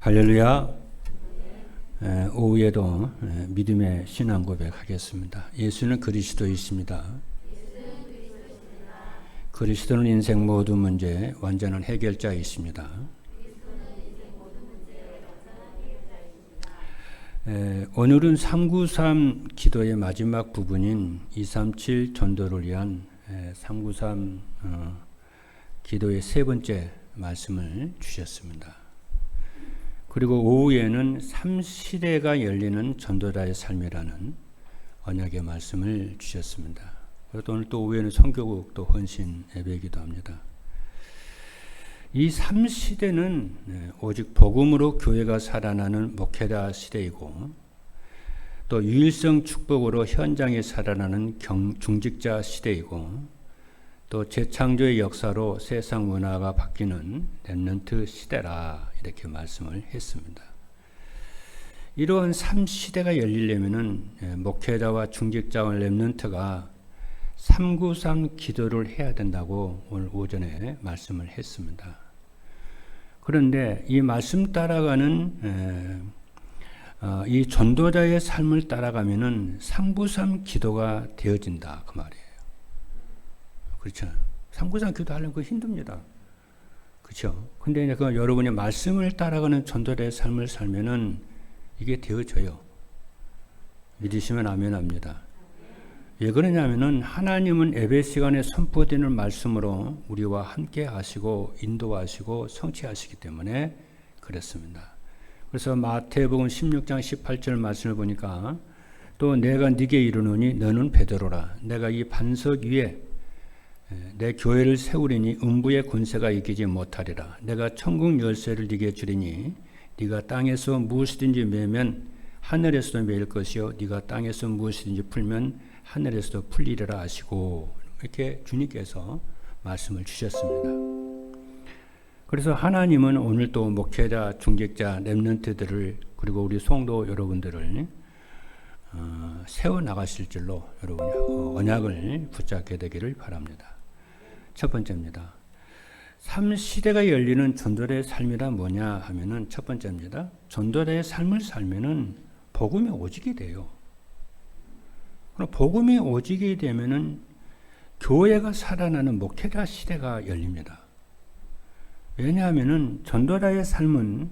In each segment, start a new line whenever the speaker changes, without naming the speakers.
할렐루야. 오후에도 믿음의 신앙 고백하겠습니다. 예수는 그리스도이십니다. 그리스도는 인생 모든 문제의 완전한 해결자이십니다. 오늘은 393 기도의 마지막 부분인 237 전도를 위한 393 기도의 세 번째 말씀을 주셨습니다. 그리고 오후에는 3시대가 열리는 전도자의 삶이라는 언약의 말씀을 주셨습니다. 그리고 오늘 또 오후에는 선교국 또 헌신 예배이기도 합니다. 이 3시대는 오직 복음으로 교회가 살아나는 목회자 시대이고 또 유일성 축복으로 현장에 살아나는 중직자 시대이고 또 재창조의 역사로 세상 문화가 바뀌는 렘넌트 시대라 이렇게 말씀을 했습니다. 이러한 3시대가 열리려면은 목회자와 중직자와 렘넌트가 393 기도를 해야 된다고 오늘 오전에 말씀을 했습니다. 그런데 이 말씀 따라가는 이 전도자의 삶을 따라가면은 393 기도가 되어진다 그 말이에요. 그렇죠. 393 기도하려면 그거 힘듭니다. 그렇죠. 근데 이제 그 여러분이 말씀을 따라가는 전도자의 삶을 살면은 이게 되어져요. 믿으시면 아멘 합니다. 왜 그러냐면은 하나님은 예배 시간에 선포되는 말씀으로 우리와 함께 하시고 인도하시고 성취하시기 때문에 그렇습니다. 그래서 마태복음 16장 18절 말씀을 보니까 또 내가 네게 이르노니 너는 베드로라. 내가 이 반석 위에 내 교회를 세우리니 음부의 권세가 이기지 못하리라. 내가 천국 열쇠를 네게 주리니 네가 땅에서 무엇이든지 매면 하늘에서도 매일 것이요 네가 땅에서 무엇이든지 풀면 하늘에서도 풀리리라 하시고 이렇게 주님께서 말씀을 주셨습니다. 그래서 하나님은 오늘 또 목회자, 중직자, 렘넌트들을 그리고 우리 성도 여러분들을 세워나가실 줄로 여러분이 언약을 붙잡게 되기를 바랍니다. 첫 번째입니다. 3시대가 열리는 전도자의 삶이란 뭐냐 하면은 첫 번째입니다. 전도자의 삶을 살면은 복음이 오지게 돼요. 그럼 복음이 오지게 되면은 교회가 살아나는 목회자 시대가 열립니다. 왜냐하면은 전도자의 삶은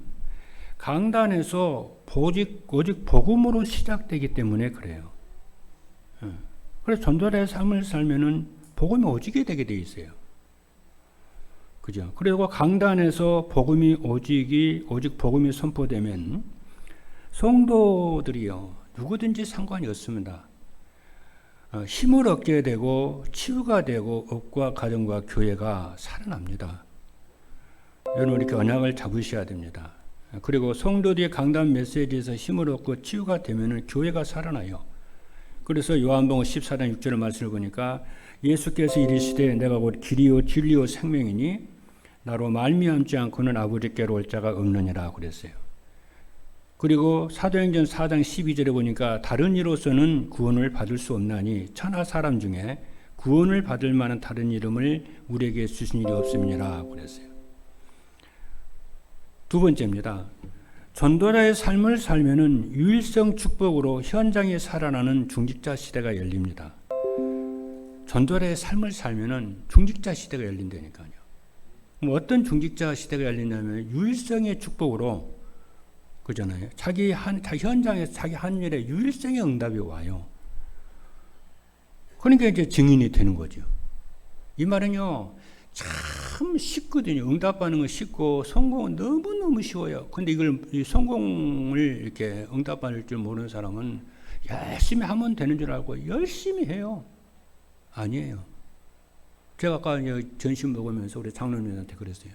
강단에서 오직 복음으로 시작되기 때문에 그래요. 그래서 전도자의 삶을 살면은 복음이 오지게 되게 돼 있어요. 그죠? 그리고 강단에서 오직 복음이 선포되면 성도들이요 누구든지 상관이 없습니다. 힘을 얻게 되고 치유가 되고 업과 가정과 교회가 살아납니다. 여러분 이렇게 언약을 잡으셔야 됩니다. 그리고 성도들이 강단 메시지에서 힘을 얻고 치유가 되면은 교회가 살아나요. 그래서 요한복음 14장 6절의 말씀을 보니까 예수께서 이르시되 내가 곧 길이요 진리요 생명이니 나로 말미암지 않고는 아버지께로 올 자가 없느니라 그랬어요. 그리고 사도행전 4장 12절에 보니까 다른 이로서는 구원을 받을 수 없나니 천하 사람 중에 구원을 받을 만한 다른 이름을 우리에게 주신 일이 없음이니라 그랬어요. 두 번째입니다. 전도자의 삶을 살면은 유일성 축복으로 현장에 살아나는 중직자 시대가 열립니다. 전도자의 삶을 살면은 중직자 시대가 열린다니까요. 어떤 중직자 시대가 열리냐면 유일성의 축복으로 그잖아요. 자기 현장에서 자기 한 일에 유일성의 응답이 와요. 그러니까 이제 증인이 되는 거죠. 이 말은요, 참 쉽거든요. 응답하는 건 쉽고 성공은 너무너무 쉬워요. 근데 이 성공을 이렇게 응답받을 줄 모르는 사람은 열심히 하면 되는 줄 알고 열심히 해요. 아니에요. 제가 아까 전신 먹으면서 우리 장로님한테 그랬어요.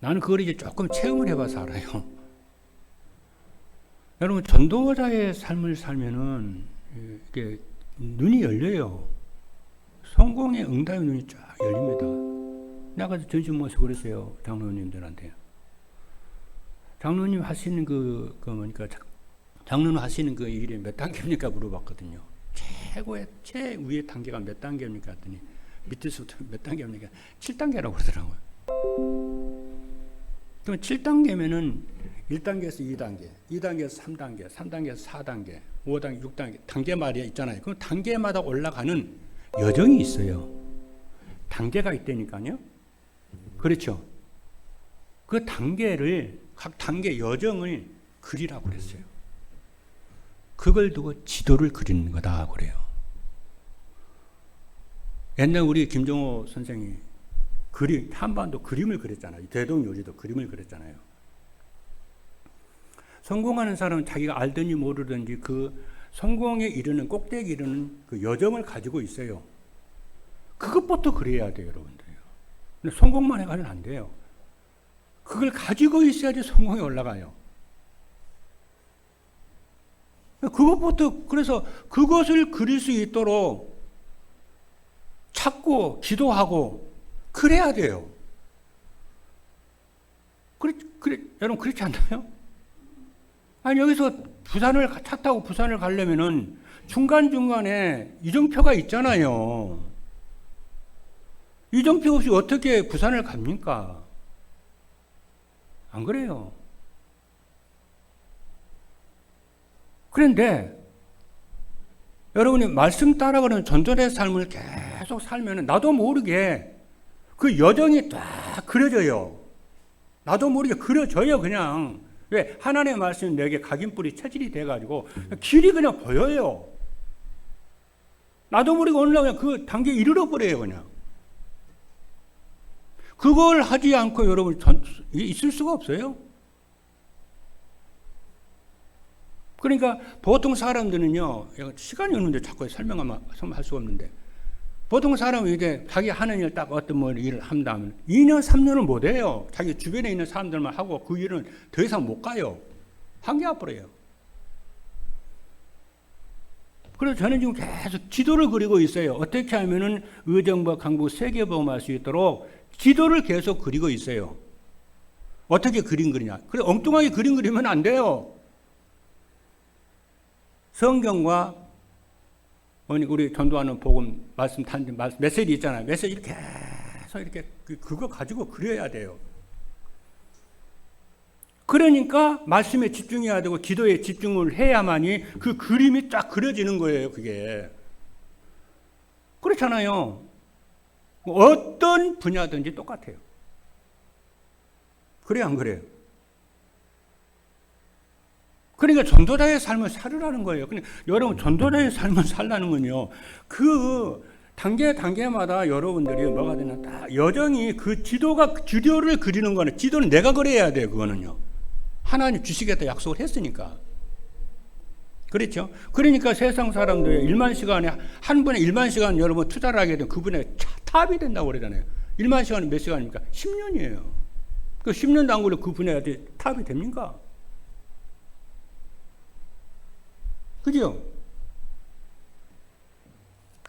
나는 그걸 이제 조금 체험을 해봐서 알아요. 여러분, 전도자의 삶을 살면은 이게 눈이 열려요. 성공의 응답의 눈이 쫙 열립니다. 내가 전신 모셔 그랬어요. 장로님들한테. 장로님 하시는 장로님 하시는 그 일이 몇 단계입니까? 물어봤거든요. 최위의 단계가 몇 단계입니까? 했더니 밑에서부터 몇 단계입니까? 7단계라고 그러더라고요. 그럼 7단계면은 1단계에서 2단계, 2단계에서 3단계, 3단계에서 4단계, 5단계, 6단계, 단계마다 있잖아요. 그럼 단계마다 올라가는 여정이 있어요. 단계가 있다니까요. 그렇죠. 그 단계를, 각 단계 여정을 그리라고 그랬어요. 그걸 두고 지도를 그리는 거다 그래요. 옛날 우리 김정호 선생이 한반도 그림을 그렸잖아요. 대동요리도 그림을 그렸잖아요. 성공하는 사람은 자기가 알든지 모르든지 그 성공에 이르는, 꼭대기에 이르는 그 여정을 가지고 있어요. 그것부터 그려야 돼요, 여러분들요. 근데 성공만 해가지고는 안 돼요. 그걸 가지고 있어야지 성공에 올라가요. 그것부터, 그래서 그것을 그릴 수 있도록 찾고 기도하고 그래야 돼요. 여러분 그렇지 않나요? 아니 여기서 차 타고 부산을 가려면은 중간중간에 이정표가 있잖아요. 이정표 없이 어떻게 부산을 갑니까? 안 그래요? 그런데 여러분이 말씀 따라가는 전도의 삶을 계속 살면 나도 모르게 그 여정이 딱 그려져요. 나도 모르게 그려져요, 그냥. 왜? 하나님의 말씀이 내게 각인뿌리 체질이 돼가지고 길이 그냥 보여요. 나도 모르게 오늘날 그냥 그 단계에 이르러 버려요, 그냥. 그걸 하지 않고 여러분 있을 수가 없어요. 그러니까 보통 사람들은요, 시간이 없는데 자꾸 설명하면 할 수가 없는데, 보통 사람은 이제 자기 하는 일 딱 어떤 뭐 일을 한다면 2년, 3년을 못 해요. 자기 주변에 있는 사람들만 하고 그 일은 더 이상 못 가요. 한계가 버려요. 그래서 저는 지금 계속 지도를 그리고 있어요. 어떻게 하면은 의정부, 강북 세계복음할 수 있도록 지도를 계속 그리고 있어요. 어떻게 그림 그리냐? 그래 엉뚱하게 그림 그리면 안 돼요. 성경과 우리 전도하는 복음 말씀 메시지 있잖아요. 메시지 계속 이렇게 그거 가지고 그려야 돼요. 그러니까 말씀에 집중해야 되고 기도에 집중을 해야만이 그 그림이 쫙 그려지는 거예요. 그게 그렇잖아요. 어떤 분야든지 똑같아요. 그래요, 안 그래요? 그러니까 전도자의 삶을 살으라는 거예요. 그러니까 여러분 전도자의 삶을 살라는 건요. 그 단계마다 여러분들이 뭐가 되나 다 여정이 그 지도를 그리는 거는 지도는 내가 그려야 돼요. 그거는요. 하나님 주시겠다 약속을 했으니까. 그렇죠? 그러니까 세상 사람들이 1만 시간에 한 분의 1만 시간 여러분 투자를 하게 되면 그분의 탑이 된다고 그러잖아요. 1만 시간은 몇 시간입니까? 10년이에요. 그 10년 단위로 그분의 탑이 됩니까? 그죠?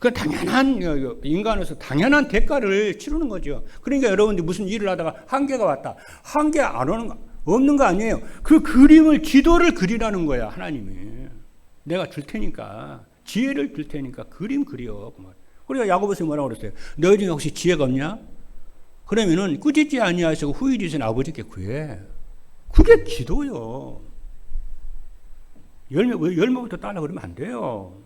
그 당연한, 인간으로서 당연한 대가를 치르는 거죠. 그러니까 여러분들 무슨 일을 하다가 한계가 왔다. 한계 안 오는 거, 없는 거 아니에요. 그 그림을, 지도를 그리라는 거야, 하나님이. 내가 줄 테니까, 지혜를 줄 테니까 그림 그려. 그러니까 야고보서 뭐라고 그랬어요? 너희 중에 혹시 지혜가 없냐? 그러면은 꾸짖지 아니하시고 후히 주신 아버지께 구해. 그게 기도요. 열매부터 따라 그러면 안 돼요.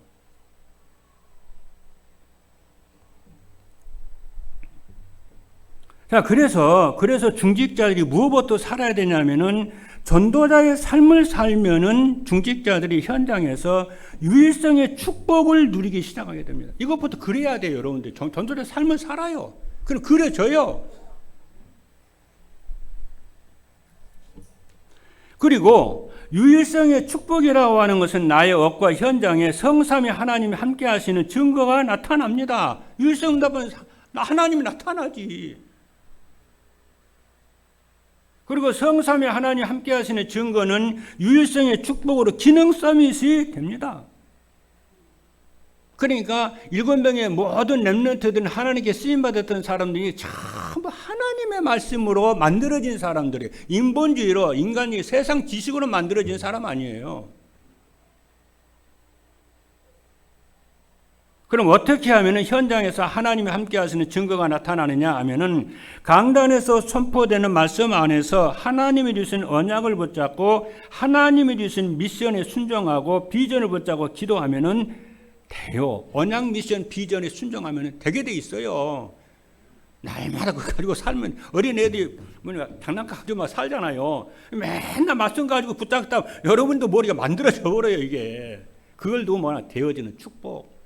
자, 그래서 중직자들이 무엇부터 살아야 되냐면은 전도자의 삶을 살면은 중직자들이 현장에서 유일성의 축복을 누리기 시작하게 됩니다. 이것부터 그래야 돼요, 여러분들. 전도자의 삶을 살아요. 그럼 그려져요. 그리고 유일성의 축복이라고 하는 것은 나의 업과 현장에 성삼위 하나님이 함께 하시는 증거가 나타납니다. 유일성 응답은 하나님이 나타나지. 그리고 성삼위 하나님이 함께 하시는 증거는 유일성의 축복으로 기능 서밋이 됩니다. 그러니까 7명의 모든 렘넌트들은 하나님께 쓰임받았던 사람들이 전부 하나님의 말씀으로 만들어진 사람들이에요. 인본주의로 인간이 세상 지식으로 만들어진 사람 아니에요. 그럼 어떻게 하면 현장에서 하나님이 함께 하시는 증거가 나타나느냐 하면은 강단에서 선포되는 말씀 안에서 하나님이 주신 언약을 붙잡고 하나님이 주신 미션에 순종하고 비전을 붙잡고 기도하면은 돼요. 언약 미션 비전에 순종하면은 되게 돼 있어요. 날마다 그거 가지고 살면 어린애들이 장난감 가지고 막 살잖아요. 맨날 말씀 가지고 붙잡다 여러분도 머리가 만들어져 버려요 이게. 그걸 두고 뭐나 되어지는 축복.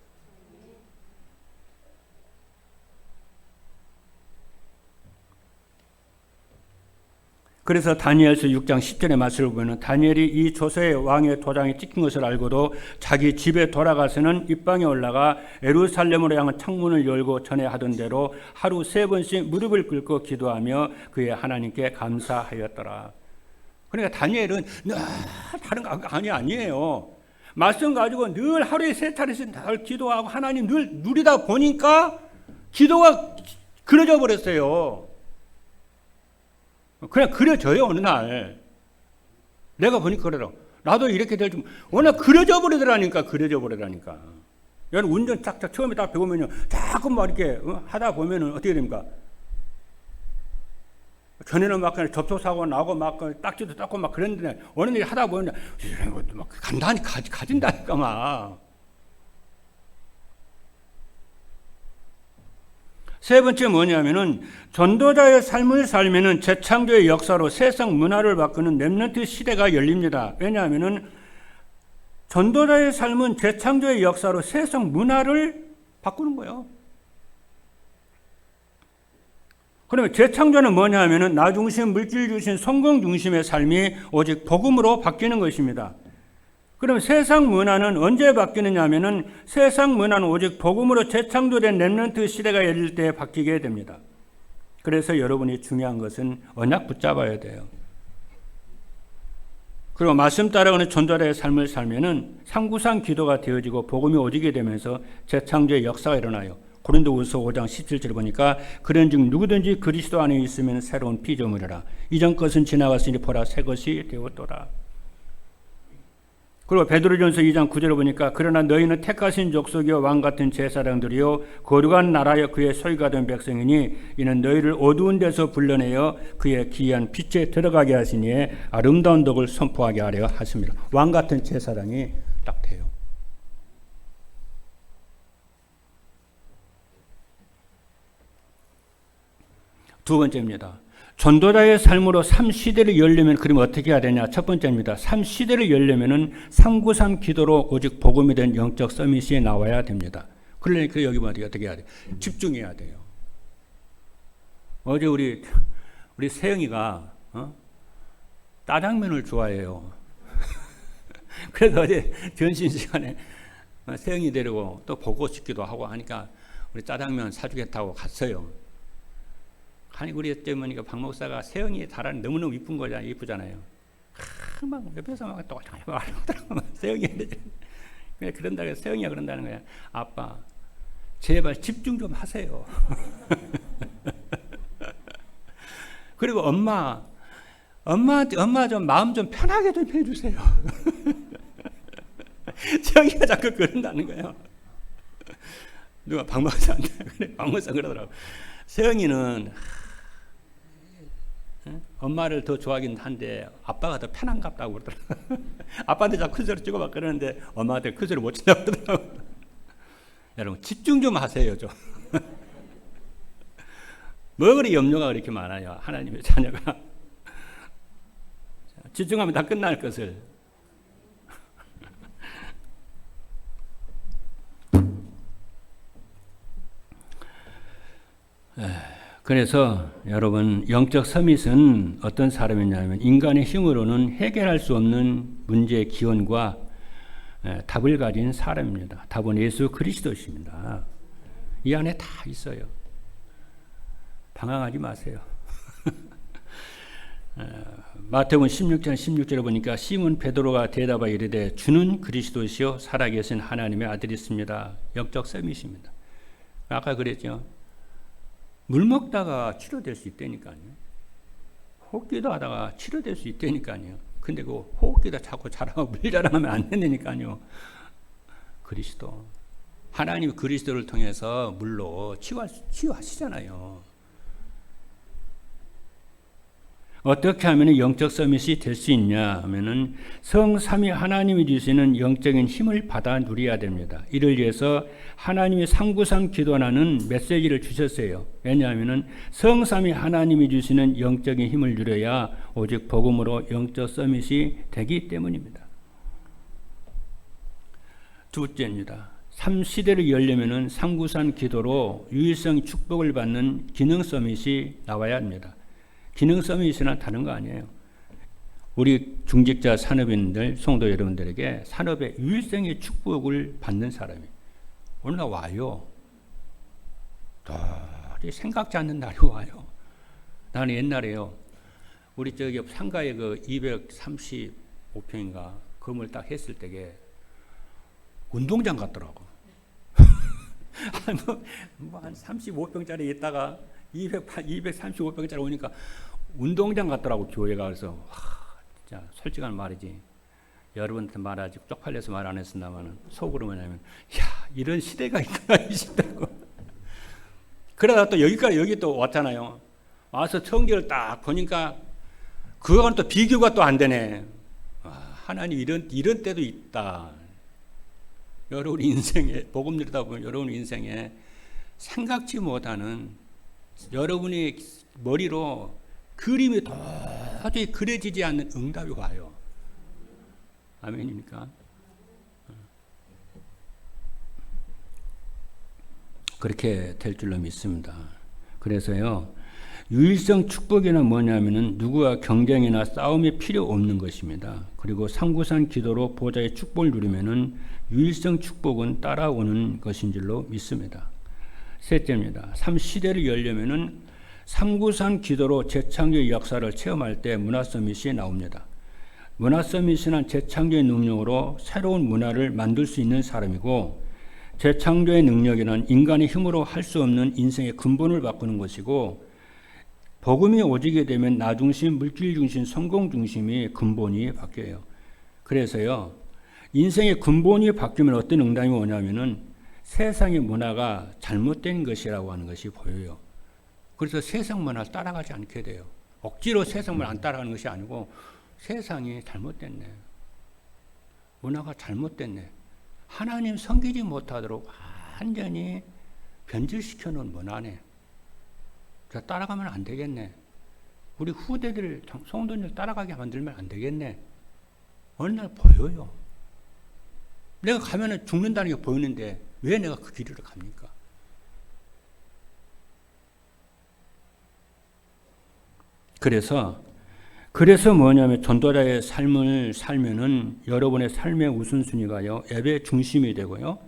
그래서 다니엘서 6장 10절의 말씀을 보면 다니엘이 이 조세의 왕의 도장이 찍힌 것을 알고도 자기 집에 돌아가서는 입방에 올라가 예루살렘으로 향한 창문을 열고 전에 하던 대로 하루 3번씩 무릎을 꿇고 기도하며 그의 하나님께 감사하였더라. 그러니까 다니엘은 다른 거 아니에요. 말씀 가지고 늘 하루에 3차례씩 늘 기도하고 하나님 늘 누리다 보니까 기도가 그려져 버렸어요. 그냥 그려져요 어느 날. 내가 보니까 그러더라. 나도 이렇게 될 줄 워낙 그려져 버리더라니까. 여러분 운전 쫙쫙 처음에 딱 배우면요 자꾸 막 이렇게 하다 보면은 어떻게 됩니까? 전에는 막 그냥 접촉사고 나고 막 딱지도 닦고 막 그랬는데 어느 날 하다 보면 이런 것도 막 간단히 가진다니까 막. 세 번째 뭐냐면은 전도자의 삶을 살면은 재창조의 역사로 세상 문화를 바꾸는 렘넌트 시대가 열립니다. 왜냐하면은 전도자의 삶은 재창조의 역사로 세상 문화를 바꾸는 거예요. 그러면 재창조는 뭐냐 하면은 나 중심, 물질 중심, 성공 중심의 삶이 오직 복음으로 바뀌는 것입니다. 그럼 세상 문화는 언제 바뀌느냐 하면은 세상 문화는 오직 복음으로 재창조된 렘넌트 시대가 열릴 때 바뀌게 됩니다. 그래서 여러분이 중요한 것은 언약 붙잡아야 돼요. 그리고 말씀 따라가는 전도자의 삶을 살면은 상구상 기도가 되어지고 복음이 오지게 되면서 재창조의 역사가 일어나요. 고린도후서 5장 17절 보니까 그런즉 누구든지 그리스도 안에 있으면 새로운 피조물이라 이전 것은 지나갔으니 보라 새 것이 되었도다. 그리고 베드로전서 2장 9절을 보니까 그러나 너희는 택하신 족속이요 왕같은 제사장들이요 거룩한 나라여 그의 소유가 된 백성이니 이는 너희를 어두운 데서 불러내어 그의 귀한 빛에 들어가게 하시니 아름다운 덕을 선포하게 하려 하십니다. 왕같은 제사장이 딱 돼요. 두 번째입니다. 전도자의 삶으로 삶시대를 열려면 그러면 어떻게 해야 되냐? 첫 번째입니다. 삶시대를 열려면은 393 기도로 오직 복음이 된 영적 서밋이 나와야 됩니다. 그러니까 여기 어떻게 해야 돼요? 집중해야 돼요. 어제 우리 세영이가 짜장면을 좋아해요. 그래서 어제 전신 시간에 세영이 데리고 또 보고 싶기도 하고 하니까 우리 짜장면 사주겠다고 갔어요. 아니 우리 어쩌니까 박 목사가 세영이 잘하는 너무너무 이쁜 거잖아요. 이쁘잖아요. 막 옆에서 막 또 말하더라고. 세영이한테 그런다고 해서 세영이가 그런다는 거야. 아빠 제발 집중 좀 하세요. 그리고 엄마 좀 마음 좀 편하게 좀 해주세요. 세영이가 자꾸 그런다는 거예요. 누가 박 목사한테 그래 박 목사 그러더라고. 세영이는 엄마를 더 좋아하긴 한데 아빠가 더 편한갑다고 그러더라고요. 아빠한테 자꾸 큰 소리 치고 막 그러는데 엄마한테 큰 소리 못 친다고 그러더라고요. 여러분 집중 좀 하세요 좀. 뭐 그리 염려가 그렇게 많아요. 하나님의 자녀가. 집중하면 다 끝날 것을. 그래서 여러분 영적 서밋은 어떤 사람이냐면 인간의 힘으로는 해결할 수 없는 문제의 기원과 답을 가진 사람입니다. 답은 예수 그리스도십니다. 이 안에 다 있어요. 방황하지 마세요. 마태복음 16장 16절에 보니까 시몬 베드로가 대답하여 이르되 주는 그리스도시요 살아계신 하나님의 아들이십니다. 영적 서밋입니다. 아까 그랬죠. 물 먹다가 치료될 수 있다니까요. 호흡기도 하다가 치료될 수 있다니까요. 근데 그 호흡기도 자꾸 자랑하고 물 자랑하면 안 된다니까요. 그리스도 하나님이 그리스도를 통해서 물로 치유하시잖아요. 어떻게 하면 영적 서밋이 될 수 있냐 하면은 성삼위 하나님이 주시는 영적인 힘을 받아 누려야 됩니다. 이를 위해서 하나님이 상구상 기도라는 메시지를 주셨어요. 왜냐하면은 성삼위 하나님이 주시는 영적인 힘을 누려야 오직 복음으로 영적 서밋이 되기 때문입니다. 둘째입니다. 3시대를 열려면은 상구산 기도로 유일성 축복을 받는 기능 서밋이 나와야 합니다. 기능 서밋이나 다른 거 아니에요. 우리 중직자 산업인들, 성도 여러분들에게 산업의 유일성의 축복을 받는 사람이 올라와요. 도저히 생각지 않는 날이 와요. 나는 옛날에요. 우리 저기 상가에 그 235평인가 건물 딱 했을 때에 운동장 같더라고. 한 35평짜리 있다가 235평짜리 오니까 운동장 같더라고, 교회가. 그래서 진짜 솔직한 말이지. 여러분한테 말하지 쪽팔려서 말 안 했습니다만 속으로 뭐냐면 이런 시대가 있구나 싶다고. 그러다 또 여기 또 왔잖아요. 와서 청결을 딱 보니까 그거는 또 비교가 또 안 되네. 하나님 이런 때도 있다. 여러분 인생에 복음 들다 보면 여러분 인생에 생각지 못하는 여러분의 머리로 그림이 도저히 그려지지 않는 응답이 와요. 아멘입니까? 그렇게 될 줄로 믿습니다. 그래서요, 유일성 축복이란 뭐냐면은 누구와 경쟁이나 싸움이 필요 없는 것입니다. 그리고 상구산 기도로 보좌의 축복을 누리면은 유일성 축복은 따라오는 것인 줄로 믿습니다. 셋째입니다. 3시대를 열려면은 상구산 기도로 재창조의 역사를 체험할 때 문화 서밋이 나옵니다. 문화 서밋은 재창조의 능력으로 새로운 문화를 만들 수 있는 사람이고, 재창조의 능력에는 인간의 힘으로 할 수 없는 인생의 근본을 바꾸는 것이고, 복음이 오지게 되면 나 중심, 물질 중심, 성공 중심이 근본이 바뀌어요. 그래서요, 인생의 근본이 바뀌면 어떤 응답이 오냐면은 세상의 문화가 잘못된 것이라고 하는 것이 보여요. 그래서 세상 문화를 따라가지 않게 돼요. 억지로 세상 문화 안 따라가는 것이 아니고 세상이 잘못됐네. 문화가 잘못됐네. 하나님 섬기지 못하도록 완전히 변질시켜 놓은 문화네. 따라가면 안 되겠네. 우리 후대들, 성도들 따라가게 만들면 안 되겠네. 어느 날 보여요. 내가 가면은 죽는다는 게 보이는데 왜 내가 그 길을 갑니까? 그래서 뭐냐면 전도자의 삶을 살면은 여러분의 삶의 우선순위가요, 예배 중심이 되고요.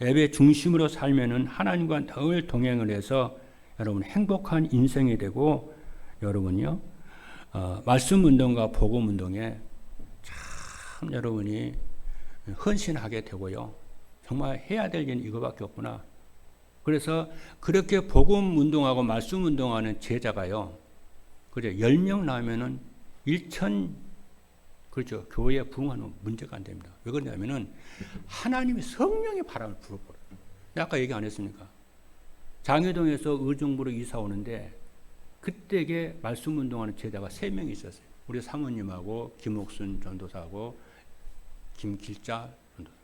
예배 중심으로 살면은 하나님과 늘 동행을 해서 여러분 행복한 인생이 되고, 여러분요, 말씀 운동과 복음 운동에 참 여러분이 헌신하게 되고요. 정말 해야 될 일은 이거밖에 없구나. 그래서 그렇게 복음 운동하고 말씀 운동하는 제자가요, 그죠? 10명 나오면은 1천, 그렇죠. 교회에 부흥하는 문제가 안 됩니다. 왜 그러냐면은 하나님이 성령의 바람을 불어버려요. 아까 얘기 안 했습니까? 장회동에서 의정부로 이사 오는데 그때에 말씀 운동하는 제자가 3명이 있었어요. 우리 사모님하고 김옥순 전도사하고 김길자 전도사.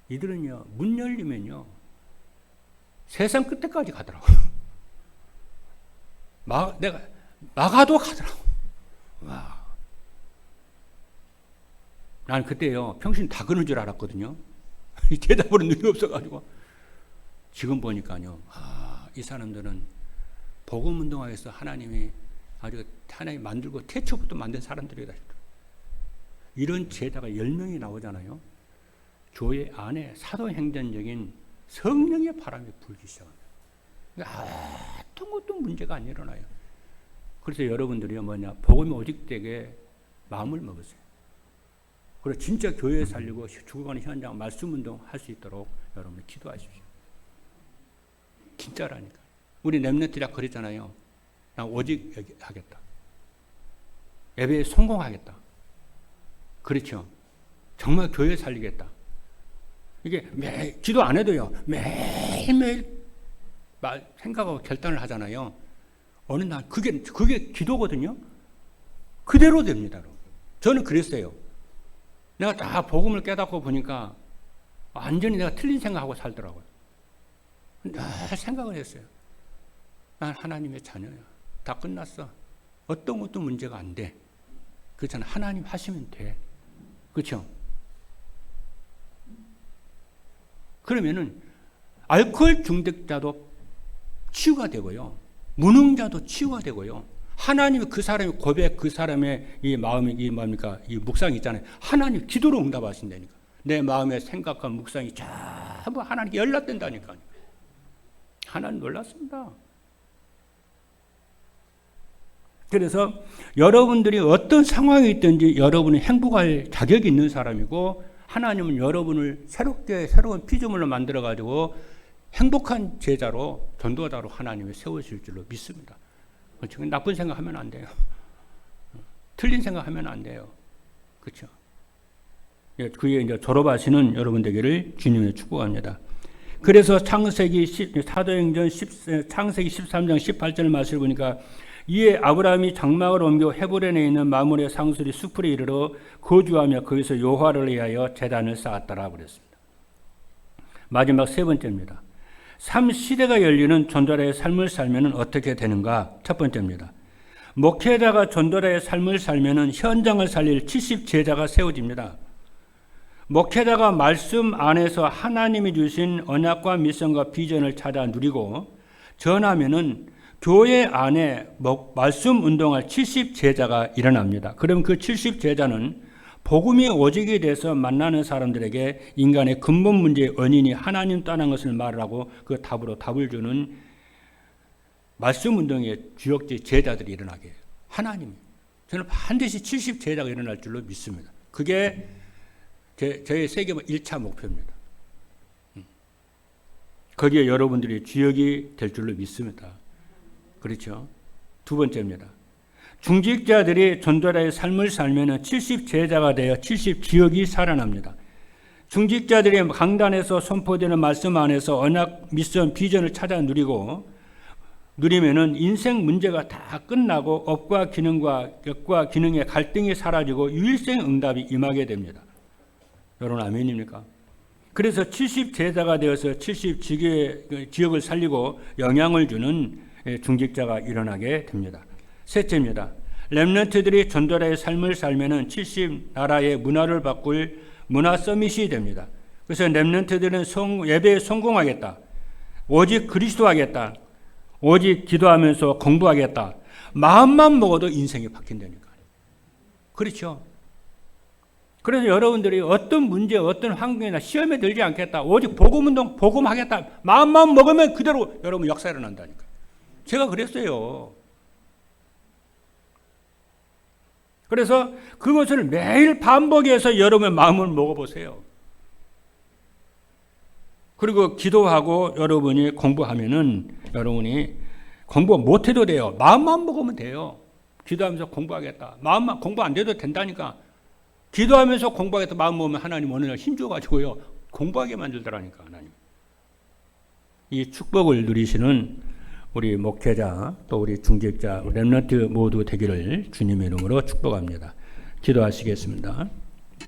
이들은요, 문 열리면요, 세상 끝에까지 가더라고요. 내가 나가도 가더라고. 와. 난 그때요, 평생 다 그런 줄 알았거든요. 대답으로 눈이 없어가지고. 지금 보니까요, 이 사람들은 복음 운동하에서 하나님이 만들고 태초부터 만든 사람들이다. 이런 제자가 10명이 나오잖아요. 교회 안에 사도행전적인 성령의 바람이 불기 시작합니다. 어떤 것도 문제가 안 일어나요. 그래서 여러분들이 복음이 오직 되게 마음을 먹으세요. 그리고 진짜 교회에 살리고 죽어가는 현장 말씀 운동 할 수 있도록 여러분이 기도하십시오. 진짜라니까. 우리 렘넌트라 그랬잖아요. 나 오직 하겠다. 예배에 성공하겠다. 그렇죠. 정말 교회 살리겠다. 이게 기도 안 해도요. 매일매일 생각하고 결단을 하잖아요. 어느 날 그게 기도거든요. 그대로 됩니다. 저는 그랬어요. 내가 다 복음을 깨닫고 보니까 완전히 내가 틀린 생각하고 살더라고요. 늘 생각을 했어요. 난 하나님의 자녀야. 다 끝났어. 어떤 것도 문제가 안 돼. 그렇잖아. 하나님 하시면 돼. 그렇죠? 그러면은 알코올 중독자도 치유가 되고요. 무능자도 치유가 되고요. 하나님이 그 사람의 고백, 그 사람의 이 마음이 이 뭡니까? 이 묵상이 있잖아요. 하나님 기도로 응답하신다니까. 내 마음의 생각과 묵상이 전부 하나님께 연락된다니까요. 하나님 놀랐습니다. 그래서 여러분들이 어떤 상황이 있든지 여러분은 행복할 자격이 있는 사람이고 하나님은 여러분을 새로운 피조물로 만들어가지고 행복한 제자로 전도자로 하나님이 세우실 줄로 믿습니다. 그렇죠? 나쁜 생각하면 안 돼요. 틀린 생각하면 안 돼요. 그렇죠? 그에 이제 졸업하시는 여러분 되기를 주님의 축복합니다. 그래서 사도행전 창세기 13장 18절 말씀을 보니까 이에 아브라함이 장막을 옮겨 헤브론에 있는 마므레 상수리 수풀에 이르러 거주하며 거기서 여호와를 위하여 제단을 쌓았다라고 그랬습니다. 마지막 세 번째입니다. 삶 시대가 열리는 전도자의 삶을 살면 어떻게 되는가? 첫 번째입니다. 목회자가 전도자의 삶을 살면 현장을 살릴 70제자가 세워집니다. 목회자가 말씀 안에서 하나님이 주신 언약과 미션과 비전을 찾아 누리고 전하면은 교회 안에 말씀 운동할 70제자가 일어납니다. 그럼 그 70제자는 복음이 오직이 돼서 만나는 사람들에게 인간의 근본 문제의 원인이 하나님 떠난 것을 말하고 그 답을 주는 말씀 운동의 주역지 제자들이 일어나게 해요. 하나님이. 저는 반드시 70제자가 일어날 줄로 믿습니다. 그게 저의 세계 1차 목표입니다. 거기에 여러분들이 주역이 될 줄로 믿습니다. 그렇죠? 두 번째입니다. 중직자들이 전도자의 삶을 살면 70제자가 되어 70지역이 살아납니다. 중직자들이 강단에서 선포되는 말씀 안에서 언약, 미션, 비전을 찾아 누리면은 인생 문제가 다 끝나고 업과 기능과 격과 기능의 갈등이 사라지고 유일생 응답이 임하게 됩니다. 여러분 아멘입니까? 그래서 70제자가 되어서 70지역을 살리고 영향을 주는 중직자가 일어나게 됩니다. 셋째입니다. 렘넌트들이 전도자의 삶을 살면은 70나라의 문화를 바꿀 문화 서밋이 됩니다. 그래서 렘넌트들은 예배에 성공하겠다. 오직 그리스도 하겠다. 오직 기도하면서 공부하겠다. 마음만 먹어도 인생이 바뀐다니까요. 그렇죠? 그래서 여러분들이 어떤 문제, 어떤 환경이나 시험에 들지 않겠다. 오직 복음운동, 복음하겠다. 마음만 먹으면 그대로 여러분 역사 일어난다니까요. 제가 그랬어요. 그래서 그것을 매일 반복해서 여러분의 마음을 먹어보세요. 그리고 기도하고 여러분이 공부하면은 여러분이 공부 못해도 돼요. 마음만 먹으면 돼요. 기도하면서 공부하겠다. 마음만 공부 안 돼도 된다니까. 기도하면서 공부하겠다 마음 먹으면 하나님 어느 날 힘줘가지고요. 공부하게 만들더라니까 하나님. 이 축복을 누리시는 우리 목회자 또 우리 중직자 렘넌트 모두 되기를 주님의 이름으로 축복합니다. 기도하시겠습니다.